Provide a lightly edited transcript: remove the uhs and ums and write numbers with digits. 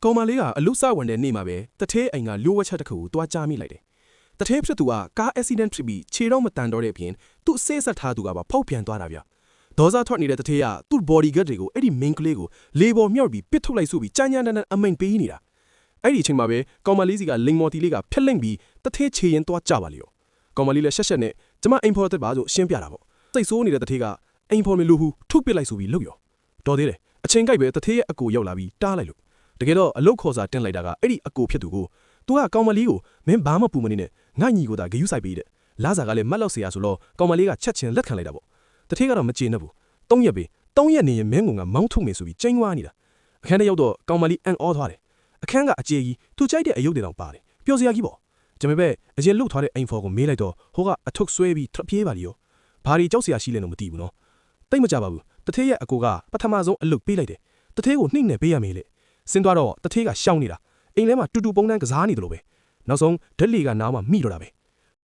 ကောင်မလေးကအလုစဝင်တဲ့နေ့မှာပဲတထဲအိမ်ကလျှိုးဝက်ချက်တစ်ခုကိုတွားချမိလိုက်တယ်။တထဲဖြစ်သူကကားအက်ဆီဒန့်ဖြစ်ပြီးခြေတော့မတန်တော့တဲ့အပြင်သူ့ဆေးဆက်ထားသူကပါဖောက်ပြန်သွားတာဗျ။ဒေါ်စားထွက်နေတဲ့တထဲကသူ့ body guard တွေကိုအဲ့ဒီ main ကလေးကိုလေပေါ်မြောက်ပြီးပစ်ထုတ်လိုက်ဆိုပြီးကြမ်းကြမ်းတမ်းအမိန်ပေးနေတာ။အဲ့ဒီအချိန်မှာပဲကောင်မလေးစီကလိန်မော်တီလေးကဖျက်လိမ့်ပြီးတထဲခြေရင်တွားကြပါလေရော။ကောင်မလေးလည်းရှက်နဲ့ကျမအိမ်ဖော်တဲ့ပါဆိုရှင်းပြတာပေါ့။စိတ်ဆိုးနေတဲ့တထဲကအိမ်ဖော်မလို့ဟုထုတ်ပစ်လိုက်ဆိုပြီးလှုပ်ရော။တော်သေးတယ်အချိန်ကြိုက်ပဲတထဲရဲ့အကိုရောက်လာပြီးတားလိုက်လို့တကယ်တော့အလုတ်ခေါ်စာတင်လိုက်တာကအဲ့ဒီအကိုဖြစ်သူကိုသူကကောင်မလေးကိုမင်းဘာမှပူမနေနဲ့ငါညီကိုသာဂယုစိုက်ပေးတဲ့လာစာကလည်းမတ်လောက်เสียဆိုတော့ကောင်မလေးကချက်ချင်းလက်ခံလိုက်တာပေါ့တထဲကတော့မကျေနပ်ဘူး၃ရက်ပဲ၃ရက်နေရင်မင်းကမောင်းထုတ်မယ်ဆိုပြီးကျင်းဝါနေတာအခန်းထဲရောက်တော့ကောင်မလေးအန်အောသွားတယ်အခန်းကအကျေကြီးသူကြိုက်တဲ့အယုတ်တွေတောင်ပါတယ်ပျော်စရာကြီးပေါ့ကျွန်မပဲအရင်လှုပ်ထားတဲ့အိမ်ဖော်ကိုမေးလိုက်တော့ဟိုကအထုပ်ဆွဲပြီးထပ်ပြေးပါလိရောဘာဒီကြောက်စရာရှိလဲလို့မသိဘူးနော်တိတ်မကြပါဘူးတထဲရဲ့အကိုကပထမဆုံးအလုတ်ပေးလိုက်တယ်တထဲကိုနှိမ့်နေပေးရမေးလေဆင်းသွားတော့တထဲကရှောင်းနေတာအိမ်ထဲမှာတူတူပုံတန်းကစားနေတယ်လို့ပဲနောက်ဆုံးဓက်လီကနားမှာမိတော့တာပဲ